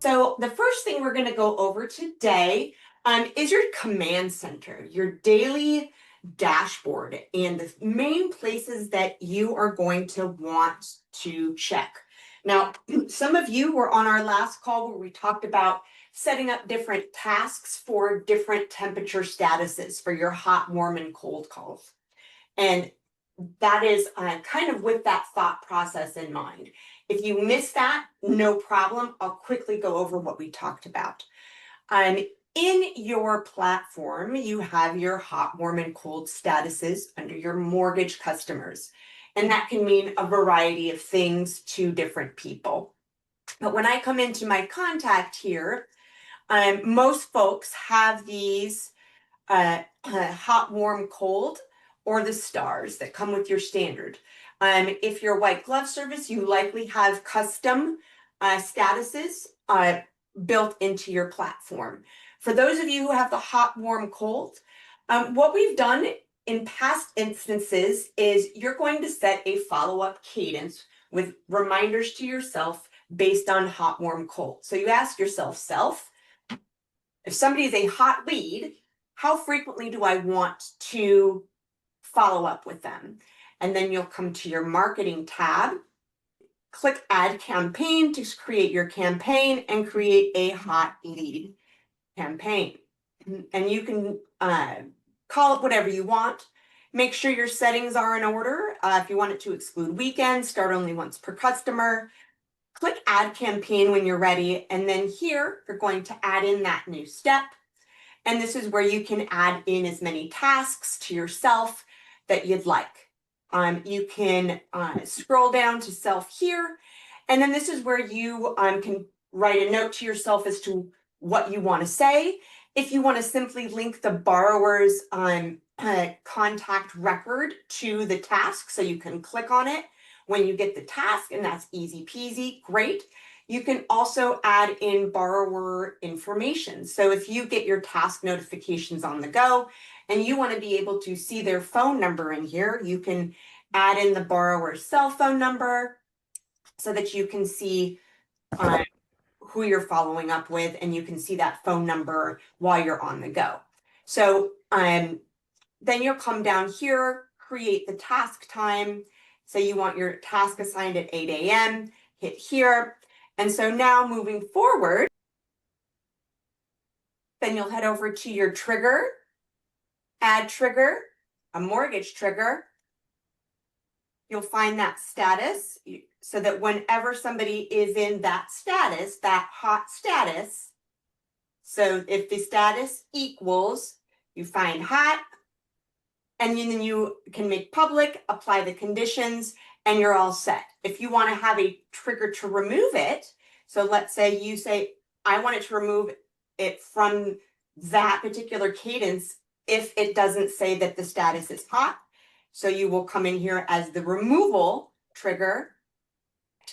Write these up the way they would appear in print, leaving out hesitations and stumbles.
So the first thing we're going to go over today is your command center, your daily dashboard, and the main places that you are going to want to check. Now, some of you were on our last call where we talked about setting up different tasks for different temperature statuses for your hot, warm, and cold calls. And that is kind of with that thought process in mind. If you missed that, no problem. I'll quickly go over what we talked about. In your platform, you have your hot, warm, and cold statuses under your mortgage customers. And that can mean a variety of things to different people. But when I come into my contact here, most folks have these hot, warm, cold, or the stars that come with your standard. If you're white glove service, you likely have custom statuses built into your platform. For those of you who have the hot, warm, cold, what we've done in past instances is you're going to set a follow-up cadence with reminders to yourself based on hot, warm, cold. So you ask yourself, if somebody is a hot lead, how frequently do I want to follow up with them? And then you'll come to your marketing tab, click add campaign to create your campaign and create a hot lead campaign. And you can call it whatever you want. Make sure your settings are in order. If you want it to exclude weekends, start only once per customer. Click add campaign when you're ready. And then here, you're going to add in that new step. And this is where you can add in as many tasks to yourself that you'd like. You can scroll down to self here. And then this is where you can write a note to yourself as to what you want to say. If you want to simply link the borrower's contact record to the task, so you can click on it when you get the task, and that's easy peasy, great. You can also add in borrower information. So if you get your task notifications on the go and you want to be able to see their phone number in here, you can add in the borrower's cell phone number so that you can see who you're following up with, and you can see that phone number while you're on the go. So then you'll come down here, create the task time. So you want your task assigned at 8 a.m., hit here. And so now moving forward, then you'll head over to your trigger, add trigger, a mortgage trigger. You'll find that status so that whenever somebody is in that status, that hot status, so if the status equals, you find hot, and then you can make public, apply the conditions, and you're all set. If you want to have a trigger to remove it, so let's say you say, I want it to remove it from that particular cadence if it doesn't say that the status is hot. So you will come in here as the removal trigger.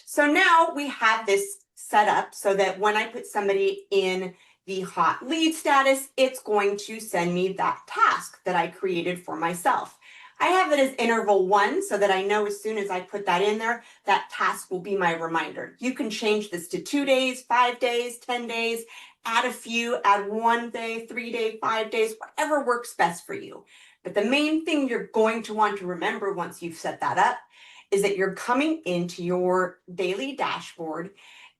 So now we have this set up so that when I put somebody in the hot lead status, it's going to send me that task that I created for myself. I have it as interval 1 so that I know as soon as I put that in there, that task will be my reminder. You can change this to 2 days, 5 days, 10 days, add a few, add 1 day, 3 days, 5 days, whatever works best for you. But the main thing you're going to want to remember once you've set that up is that you're coming into your daily dashboard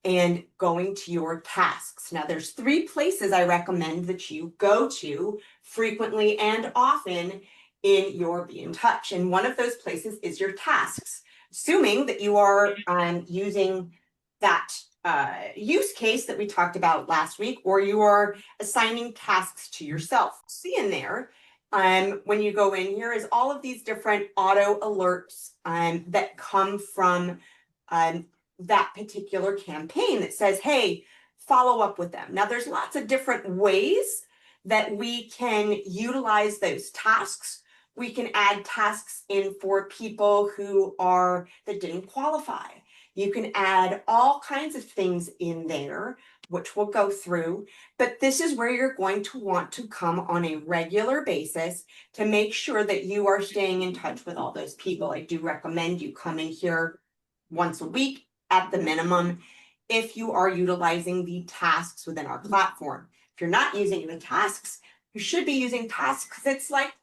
and going to your tasks. Now there's 3 places I recommend that you go to frequently and often in your BNTouch. And one of those places is your tasks, assuming that you are using that use case that we talked about last week, or you are assigning tasks to yourself. See in there, when you go in here is all of these different auto alerts that come from that particular campaign that says, hey, follow up with them. Now there's lots of different ways that we can utilize those tasks. We can add tasks in for people that didn't qualify. You can add all kinds of things in there, which we'll go through, but this is where you're going to want to come on a regular basis to make sure that you are staying in touch with all those people. I do recommend you come in here once a week at the minimum. if you are utilizing the tasks within our platform. If you're not using the tasks, you should be using tasks because it's like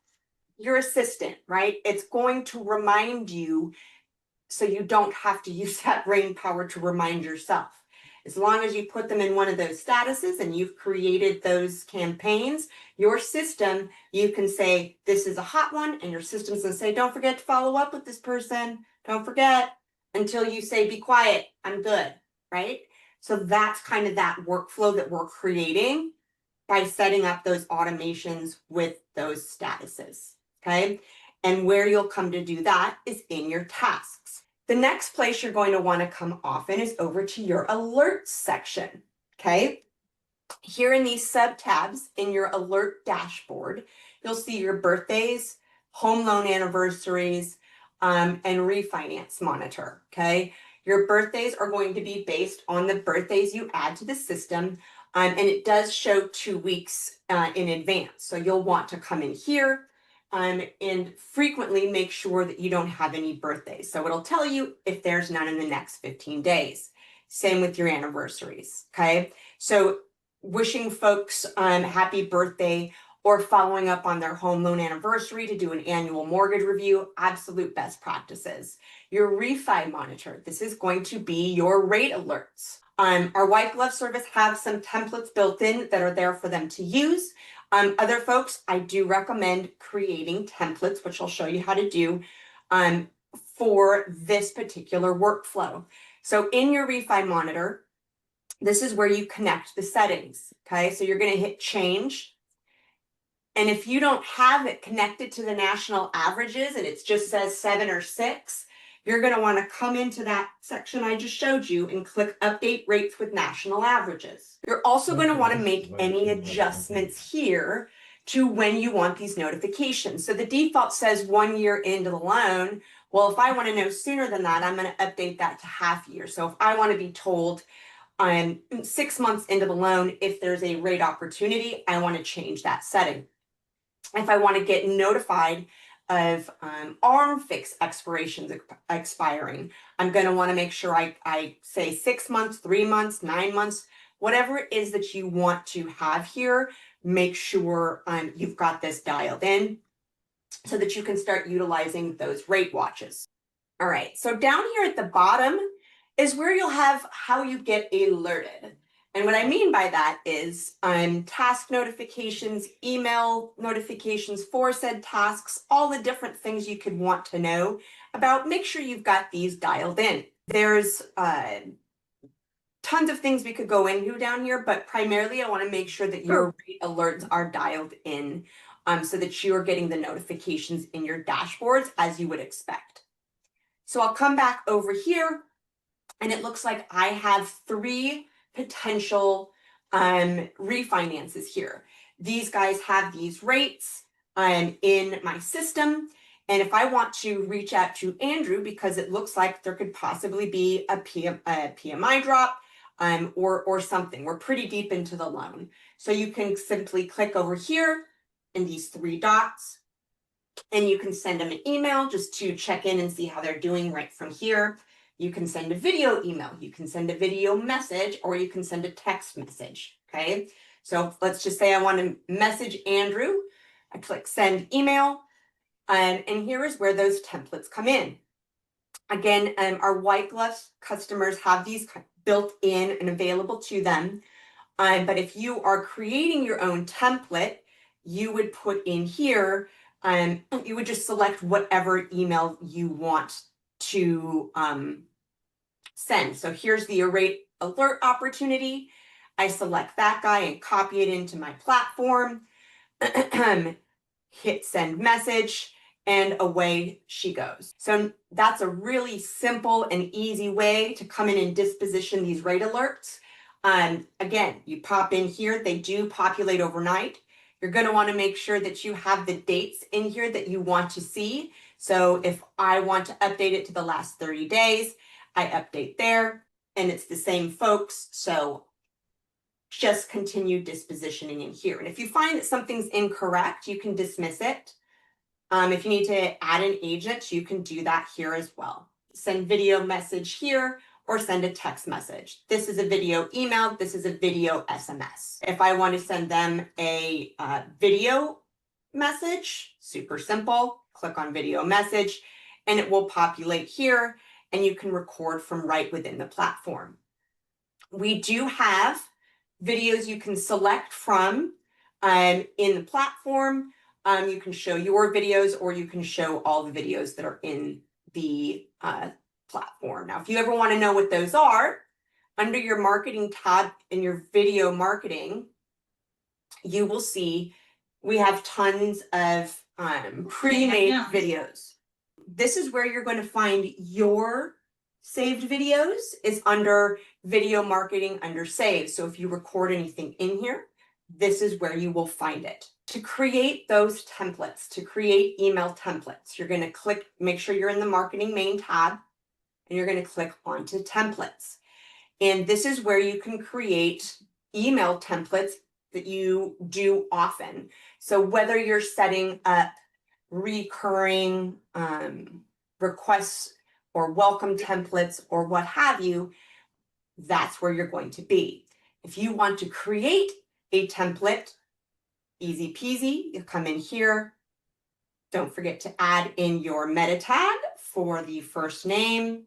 your assistant, right? It's going to remind you so you don't have to use that brain power to remind yourself. As long as you put them in one of those statuses and you've created those campaigns, your system, you can say, this is a hot one, and your system's gonna say, don't forget to follow up with this person. Don't forget, until you say, be quiet, I'm good, right? So that's kind of that workflow that we're creating by setting up those automations with those statuses, okay? And where you'll come to do that is in your tasks. The next place you're going to want to come often is over to your alerts section, okay? Here in these sub tabs in your alert dashboard, you'll see your birthdays, home loan anniversaries, and refinance monitor, okay? Your birthdays are going to be based on the birthdays you add to the system, and it does show 2 weeks in advance. So you'll want to come in here and frequently make sure that you don't have any birthdays. So it'll tell you if there's none in the next 15 days. Same with your anniversaries, okay? So wishing folks happy birthday or following up on their home loan anniversary to do an annual mortgage review, absolute best practices. Your refi monitor, this is going to be your rate alerts. Our white glove service has some templates built in that are there for them to use. Other folks, I do recommend creating templates, which I'll show you how to do for this particular workflow. So in your refi monitor, this is where you connect the settings, okay? So you're gonna hit change. And if you don't have it connected to the national averages and it just says 7 or 6, you're going to want to come into that section I just showed you and click update rates with national averages. You're also going to want to make any adjustments here to when you want these notifications. So the default says 1 year into the loan. Well, if I want to know sooner than that, I'm going to update that to half year. So if I want to be told 6 months into the loan, if there's a rate opportunity, I want to change that setting. If I want to get notified of ARM fix expirations expiring, I'm going to want to make sure I say 6 months, 3 months, 9 months, whatever it is that you want to have here, make sure you've got this dialed in so that you can start utilizing those rate watches. All right, so down here at the bottom is where you'll have how you get alerted. And what I mean by that is task notifications, email notifications for said tasks, all the different things you could want to know about. Make sure you've got these dialed in. There's tons of things we could go into down here, but primarily I want to make sure that your rate alerts are dialed in so that you are getting the notifications in your dashboards as you would expect. So I'll come back over here and it looks like I have 3 potential refinances here. These guys have these rates in my system. And if I want to reach out to Andrew, because it looks like there could possibly be a PMI drop or something, we're pretty deep into the loan. So you can simply click over here in these 3 dots and you can send them an email just to check in and see how they're doing right from here. You can send a video email, you can send a video message, or you can send a text message, okay? So let's just say I want to message Andrew. I click send email, and here is where those templates come in. Again, our white glove customers have these built in and available to them. But if you are creating your own template, you would put in here, you would just select whatever email you want to send. So here's the rate alert opportunity. I select that guy and copy it into my platform, hit send message, and away she goes. So that's a really simple and easy way to come in and disposition these rate alerts. Again, you pop in here, they do populate overnight. You're going to want to make sure that you have the dates in here that you want to see. So if I want to update it to the last 30 days, I update there and it's the same folks. So just continue dispositioning in here. And if you find that something's incorrect, you can dismiss it. If you need to add an agent, you can do that here as well. Send video message here, or send a text message. This is a video email. This is a video SMS. If I want to send them a video message, super simple, click on video message and it will populate here and you can record from right within the platform. We do have videos you can select from in the platform. You can show your videos or you can show all the videos that are in the platform. Now, if you ever want to know what those are, under your marketing tab in your video marketing, you will see we have tons of pre-made videos. This is where you're going to find your saved videos is under video marketing under save. So if you record anything in here, this is where you will find it. To create those templates, to create email templates, you're going to click, make sure you're in the marketing main tab, and you're going to click onto templates. And this is where you can create email templates that you do often. So whether you're setting up recurring requests or welcome templates or what have you, that's where you're going to be. If you want to create a template, easy peasy, you come in here. Don't forget to add in your meta tag for the first name.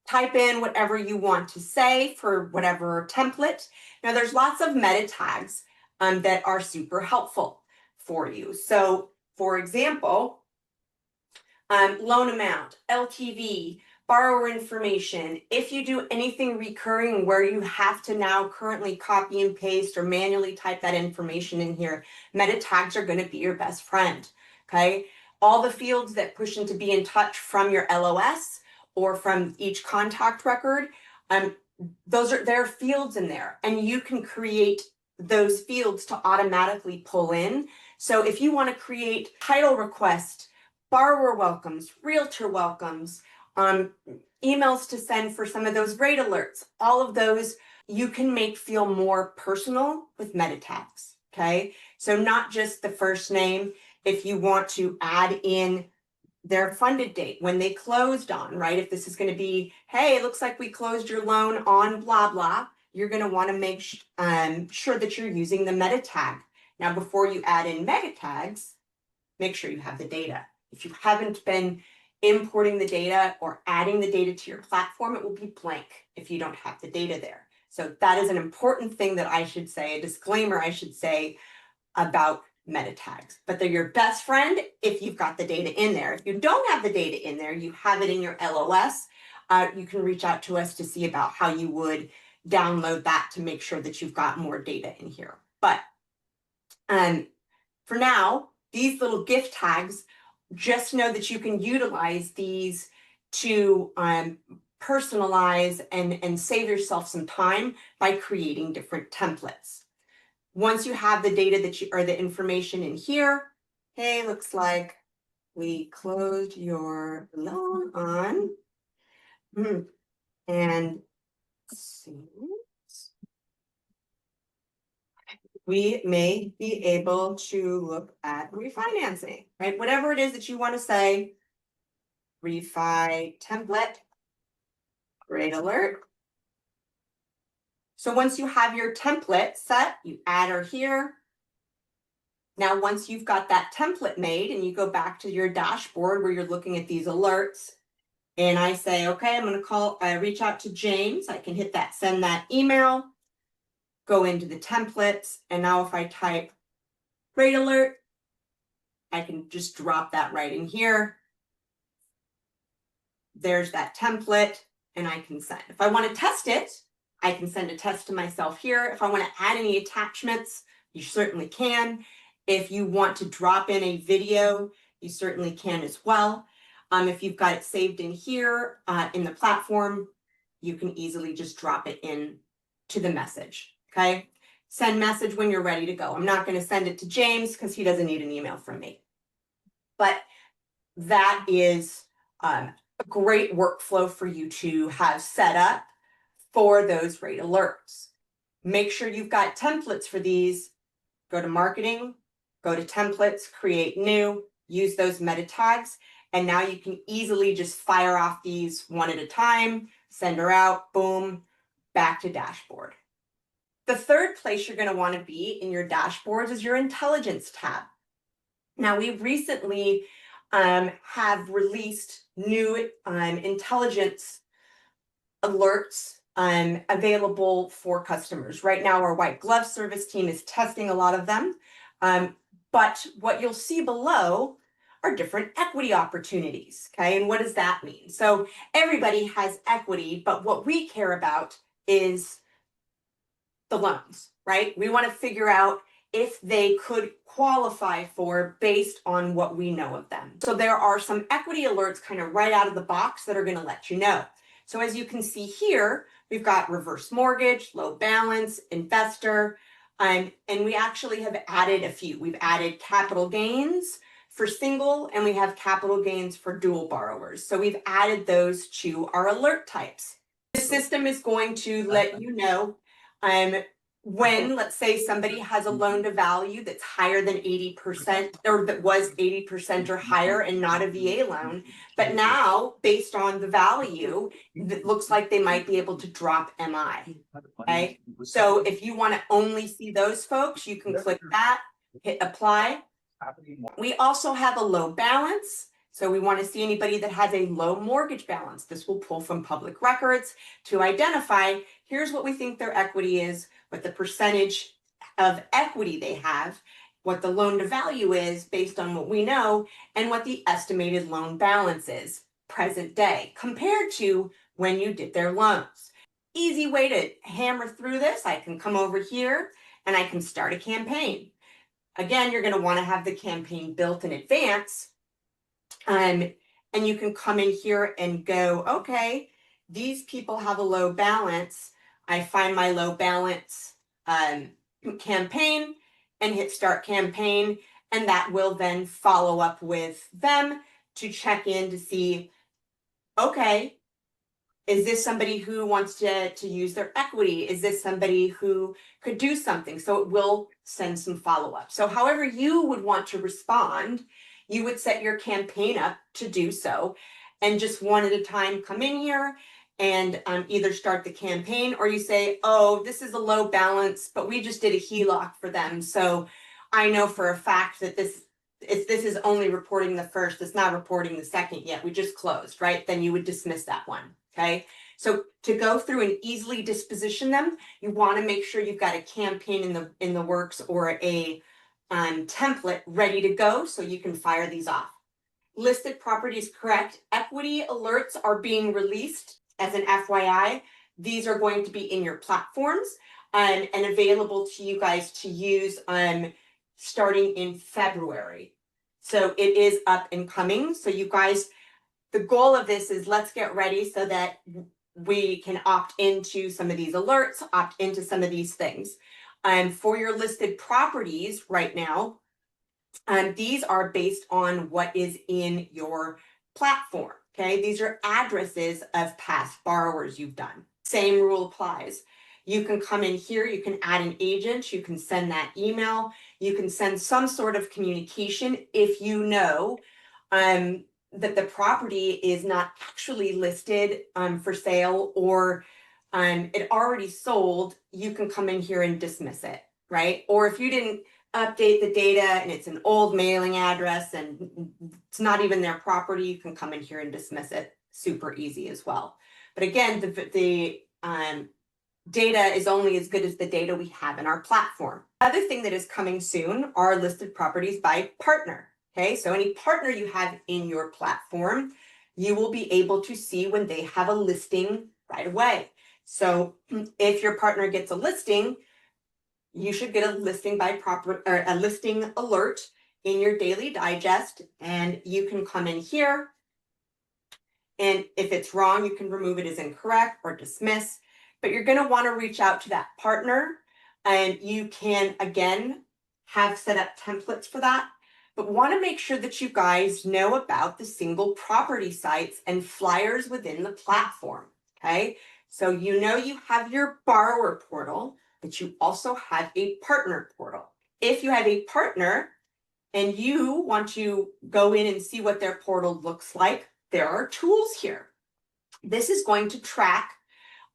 Type in whatever you want to say for whatever template. Now there's lots of meta tags that are super helpful for you. So for example, loan amount, LTV, borrower information. If you do anything recurring where you have to now currently copy and paste or manually type that information in here, meta tags are going to be your best friend. Okay. All the fields that push into BNTouch from your LOS or from each contact record, there are fields in there and you can create those fields to automatically pull in. So if you want to create title request, borrower welcomes, realtor welcomes, emails to send for some of those rate alerts, all of those you can make feel more personal with meta tags. Okay. So not just the first name, if you want to add in their funded date, when they closed on, right? If this is going to be, hey, it looks like we closed your loan on blah, blah, you're going to want to make sure that you're using the meta tag. Now, before you add in meta tags, make sure you have the data. If you haven't been importing the data or adding the data to your platform, it will be blank if you don't have the data there. So that is an important thing that I should say, a disclaimer I should say about meta tags, but they're your best friend if you've got the data in there. If you don't have the data in there, you have it in your LOS, you can reach out to us to see about how you would download that to make sure that you've got more data in here. But for now, these little gift tags, just know that you can utilize these to personalize and save yourself some time by creating different templates. Once you have the data that you or the information in here, hey, looks like we closed your loan on, and we may be able to look at refinancing, right? Whatever it is that you want to say, refi template, rate alert. So once you have your template set, you add her here. Now, once you've got that template made and you go back to your dashboard where you're looking at these alerts, and I say, okay, I'm going to reach out to James. I can hit that, send that email, go into the templates. And now if I type rate alert, I can just drop that right in here. There's that template and I can send. If I want to test it, I can send a test to myself here. If I want to add any attachments, you certainly can. If you want to drop in a video, you certainly can as well. If you've got it saved in here in the platform, you can easily just drop it in to the message, okay? Send message when you're ready to go. I'm not going to send it to James because he doesn't need an email from me. But that is a great workflow for you to have set up for those rate alerts. Make sure you've got templates for these. Go to marketing, go to templates, create new, use those meta tags, And now you can easily just fire off these one at a time, send her out, boom, back to dashboard. The third place you're going to want to be in your dashboards is your intelligence tab. Now, we recently have released new intelligence alerts available for customers. Right now, our white glove service team is testing a lot of them. But what you'll see below are different equity opportunities. Okay, and what does that mean? So everybody has equity, but what we care about is the loans, right? We want to figure out if they could qualify for based on what we know of them. So there are some equity alerts kind of right out of the box that are going to let you know. So as you can see here, we've got reverse mortgage, low balance, investor, and we actually have added a few. We've added capital gains for single, and we have capital gains for dual borrowers. So we've added those to our alert types. The system is going to let you know when, let's say, somebody has a loan to value that's higher than 80%, or that was 80% or higher and not a VA loan, but now, based on the value, it looks like they might be able to drop MI. Okay, so if you want to only see those folks, you can click that, hit apply. We also have a low balance. So we want to see anybody that has a low mortgage balance. This will pull from public records to identify, here's what we think their equity is, what the percentage of equity they have, what the loan to value is based on what we know, and what the estimated loan balance is present day compared to when you did their loans. Easy way to hammer through this. I can come over here and I can start a campaign. Again, you're going to want to have the campaign built in advance. And you can come in here and go, okay, these people have a low balance. I find my low balance campaign and hit start campaign. And that will then follow up with them to check in to see, okay, is this somebody who wants to use their equity? Is this somebody who could do something? So it will send some follow-up. So however you would want to respond, you would set your campaign up to do so, and just one at a time come in here and either start the campaign, or you say, oh, this is a low balance, but we just did a HELOC for them. So I know for a fact that this is only reporting the first, it's not reporting the second yet. We just closed, right? Then you would dismiss that one. Okay, so to go through and easily disposition them, you want to make sure you've got a campaign in the works or a template ready to go so you can fire these off. Listed properties, correct. Equity alerts are being released as an FYI. These are going to be in your platforms and available to you guys to use starting in February. So it is up and coming. So you guys, the goal of this is let's get ready so that we can opt into some of these alerts, opt into some of these things. For your listed properties right now, these are based on what is in your platform. Okay, these are addresses of past borrowers you've done. Same rule applies. You can come in here, you can add an agent, you can send that email, you can send some sort of communication if you know that the property is not actually listed for sale, or it already sold. You can come in here and dismiss it, right? Or if you didn't update the data and it's an old mailing address and it's not even their property, you can come in here and dismiss it. Super easy as well. But again, the data is only as good as the data we have in our platform. Other thing that is coming soon are listed properties by partner. Okay, so any partner you have in your platform, you will be able to see when they have a listing right away. So if your partner gets a listing, you should get a listing by or a listing alert in your daily digest, and you can come in here. And if it's wrong, you can remove it as incorrect or dismiss, but you're going to want to reach out to that partner, and you can again have set up templates for that. But want to make sure that you guys know about the single property sites and flyers within the platform. Okay, so you know you have your borrower portal, but you also have a partner portal. If you have a partner, and you want to go in and see what their portal looks like, there are tools here. This is going to track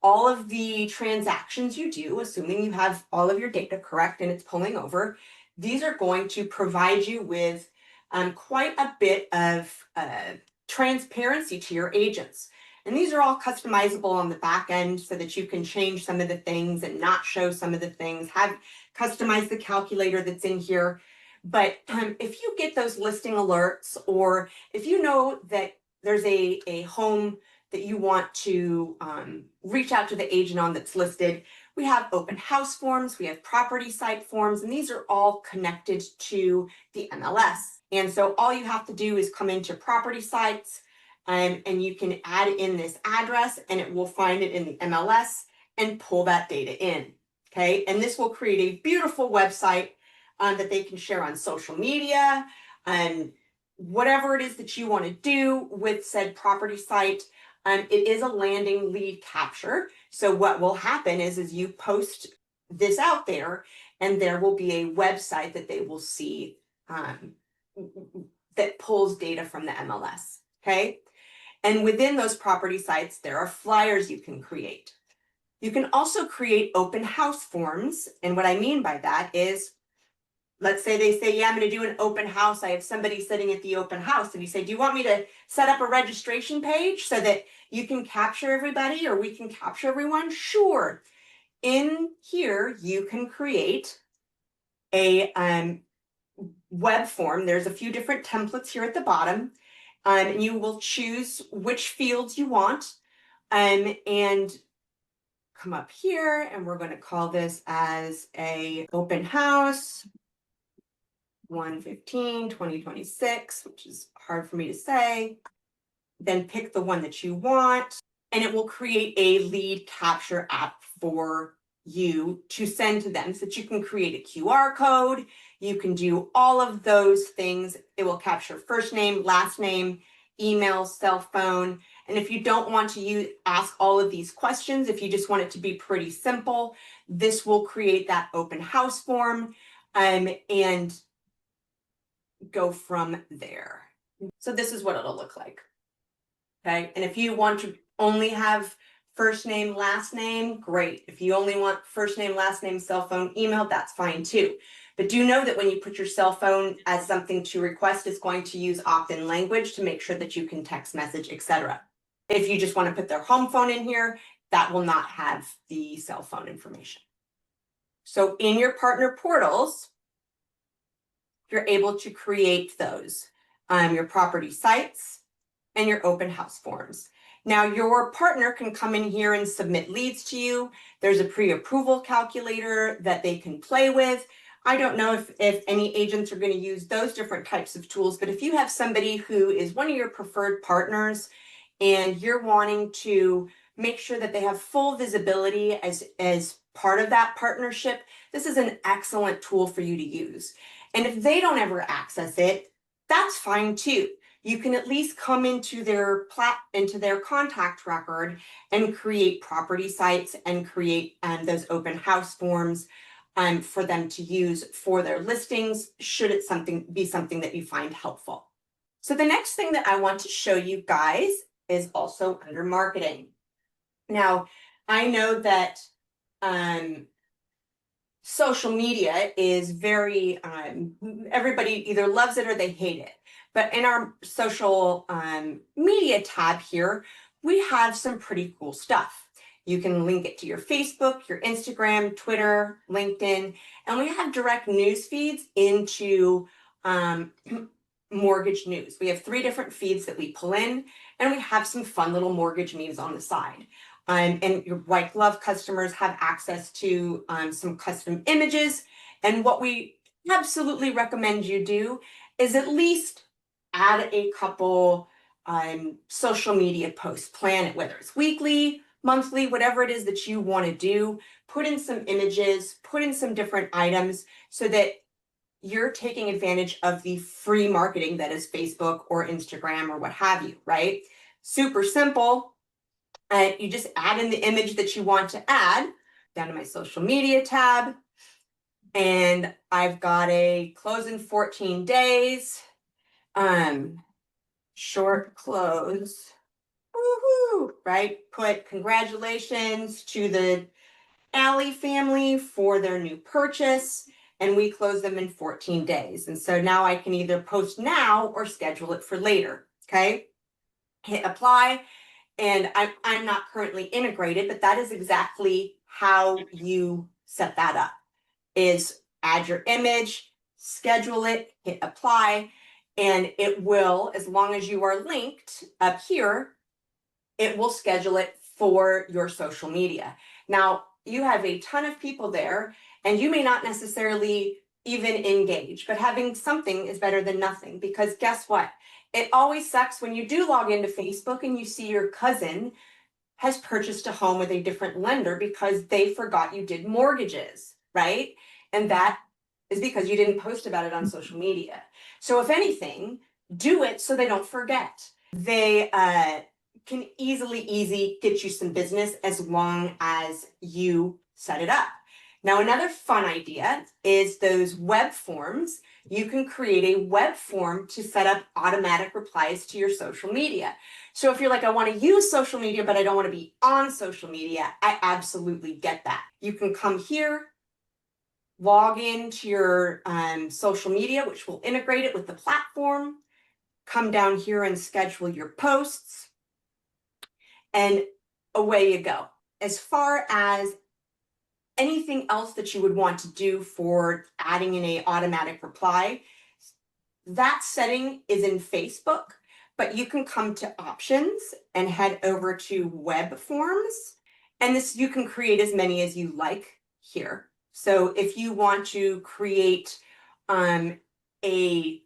all of the transactions you do, assuming you have all of your data correct and it's pulling over. These are going to provide you with quite a bit of transparency to your agents. And these are all customizable on the back end so that you can change some of the things and not show some of the things, customize the calculator that's in here. But if you get those listing alerts, or if you know that there's a home that you want to reach out to the agent on that's listed, we have open house forms, we have property site forms, and these are all connected to the MLS. And so all you have to do is come into property sites, and you can add in this address and it will find it in the MLS and pull that data in. Okay, and this will create a beautiful website that they can share on social media and whatever it is that you want to do with said property site. It is a landing lead capture. So what will happen is you post this out there and there will be a website that they will see that pulls data from the MLS, okay? And within those property sites, there are flyers you can create. You can also create open house forms. And what I mean by that is, let's say they say, yeah, I'm going to do an open house. I have somebody sitting at the open house. And you say, do you want me to set up a registration page so that you can capture everybody, or we can capture everyone? Sure. In here, you can create a web form. There's a few different templates here at the bottom. And you will choose which fields you want, and come up here, and we're going to call this as a open house 1/15/2026, which is hard for me to say. Then pick the one that you want, and it will create a lead capture app for you to send to them so that you can create a QR code. You can do all of those things. It will capture first name, last name, email, cell phone. And if you don't want to ask all of these questions, if you just want it to be pretty simple, this will create that open house form and go from there. So this is what it'll look like. Okay, and if you want to only have first name, last name, great. If you only want first name, last name, cell phone, email, that's fine too. But do know that when you put your cell phone as something to request, it's going to use opt-in language to make sure that you can text message, etc. If you just want to put their home phone in here, that will not have the cell phone information. So in your partner portals, you're able to create those, your property sites and your open house forms. Now your partner can come in here and submit leads to you. There's a pre-approval calculator that they can play with. I don't know if any agents are going to use those different types of tools, but if you have somebody who is one of your preferred partners and you're wanting to make sure that they have full visibility as part of that partnership, this is an excellent tool for you to use. And if they don't ever access it, that's fine too. You can at least come into their contact record and create property sites and create those open house forms for them to use for their listings, should it be something that you find helpful. So the next thing that I want to show you guys is also under marketing. Now, I know that social media is very, everybody either loves it or they hate it. But in our social media tab here, we have some pretty cool stuff. You can link it to your Facebook, your Instagram, Twitter, LinkedIn, and we have direct news feeds into mortgage news. We have 3 different feeds that we pull in, and we have some fun little mortgage memes on the side. And your white glove customers have access to some custom images. And what we absolutely recommend you do is at least add a couple social media posts. Plan it, whether it's weekly, monthly, whatever it is that you want to do. Put in some images, put in some different items so that you're taking advantage of the free marketing that is Facebook or Instagram or what have you, right? Super simple. You just add in the image that you want to add. Down to my social media tab. and I've got a close in 14 days, short close, woohoo, right? Put congratulations to the Alley family for their new purchase, and we close them in 14 days. And so now I can either post now or schedule it for later, okay? Hit apply, and I'm not currently integrated, but that is exactly how you set that up, is add your image, schedule it, hit apply, and it will, as long as you are linked up here, it will schedule it for your social media. Now, you have a ton of people there, and you may not necessarily even engage, but having something is better than nothing, because guess what? It always sucks when you do log into Facebook and you see your cousin has purchased a home with a different lender because they forgot you did mortgages, right? And that is because you didn't post about it on social media. So if anything, do it so they don't forget. They can easy get you some business as long as you set it up. Now, another fun idea is those web forms. You can create a web form to set up automatic replies to your social media. So if you're like, I want to use social media, but I don't want to be on social media, I absolutely get that. You can come here, log into your social media, which will integrate it with the platform, come down here and schedule your posts, and away you go. As far as anything else that you would want to do for adding in a automatic reply, that setting is in Facebook, but you can come to options and head over to web forms. And this, you can create as many as you like here. So if you want to create a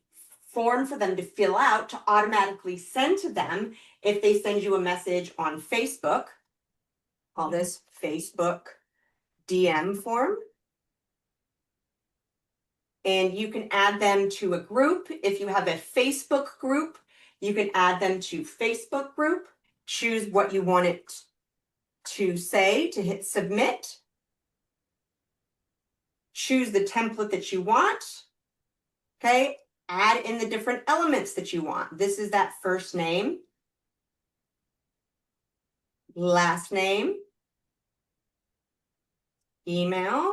form for them to fill out to automatically send to them if they send you a message on Facebook, call this Facebook DM form. And you can add them to a group. If you have a Facebook group, you can add them to Facebook group. Choose what you want it to say to hit submit. Choose the template that you want. Okay, add in the different elements that you want. This is that first name, last name, email,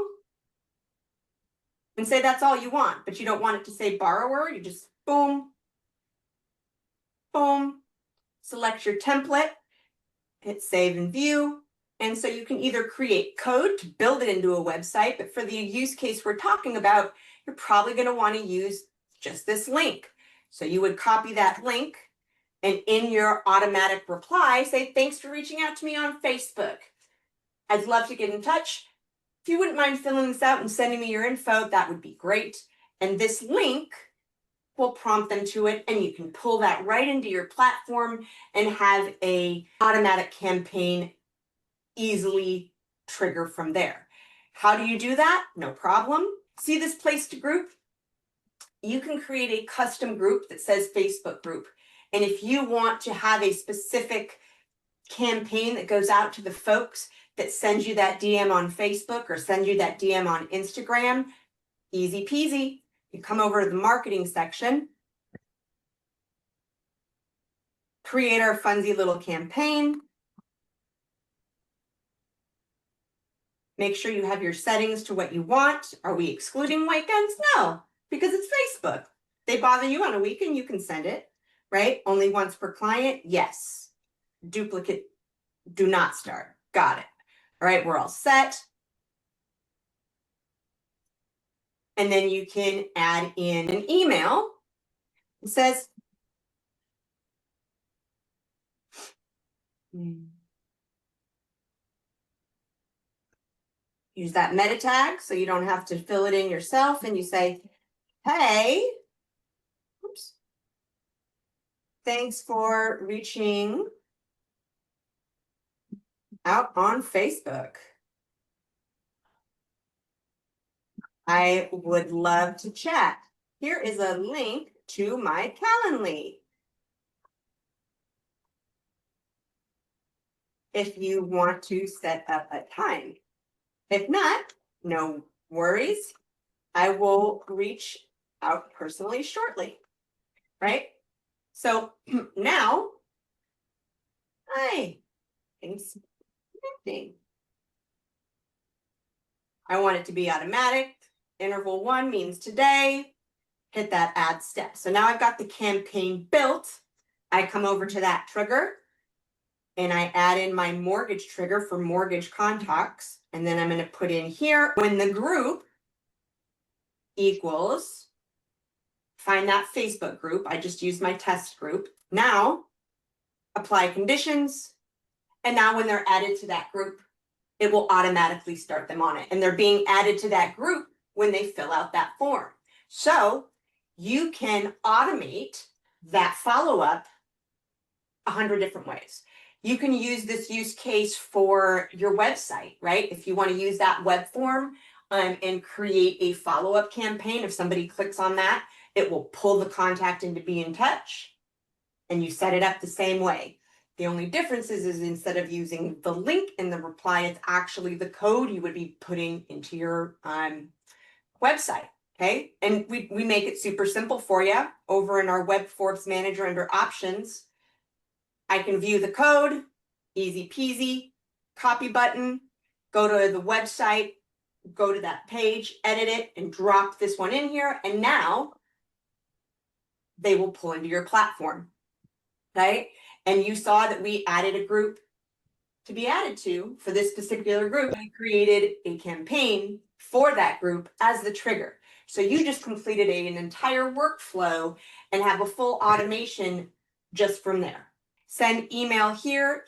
and say that's all you want, but you don't want it to say borrower. You just boom, boom, select your template, hit save and view. And so you can either create code to build it into a website, but for the use case we're talking about, you're probably going to want to use just this link. So you would copy that link and in your automatic reply, say, thanks for reaching out to me on Facebook. I'd love to get in touch. If you wouldn't mind filling this out and sending me your info, that would be great. And this link will prompt them to it, and you can pull that right into your platform and have a automatic campaign easily trigger from there. How do you do that? No problem. See this place to group? You can create a custom group that says Facebook group. And if you want to have a specific campaign that goes out to the folks that send you that DM on Facebook or send you that DM on Instagram, easy peasy. You come over to the marketing section, create our funsy little campaign. Make sure you have your settings to what you want. Are we excluding weekends? No, because it's Facebook. They bother you on a weekend, you can send it, right? Only once per client? Yes. Duplicate, do not start. Got it. All right, we're all set. And then you can add in an email. It says, use that meta tag so you don't have to fill it in yourself, and you say, hey, oops, thanks for reaching out on Facebook. I would love to chat. Here is a link to my Calendly. If you want to set up a time. If not, no worries. I will reach out personally shortly, right? So now, hi, thanks. I want it to be automatic. Interval 1 means today. Hit that add step. So now I've got the campaign built. I come over to that trigger and I add in my mortgage trigger for mortgage contacts. And then I'm going to put in here when the group equals, find that Facebook group. I just used my test group. Now apply conditions. And now when they're added to that group, it will automatically start them on it. And they're being added to that group when they fill out that form. So you can automate that follow-up 100 different ways. You can use this use case for your website, right? If you want to use that web form and create a follow-up campaign, if somebody clicks on that, it will pull the contact into BNTouch and you set it up the same way. The only difference is instead of using the link in the reply, it's actually the code you would be putting into your website. Okay, and we make it super simple for you over in our Web Forms Manager under Options. I can view the code, easy peasy, copy button, go to the website, go to that page, edit it, and drop this one in here. And now they will pull into your platform, right? And you saw that we added a group to be added to for this particular group. I created a campaign for that group as the trigger. So you just completed an entire workflow and have a full automation just from there. Send email here,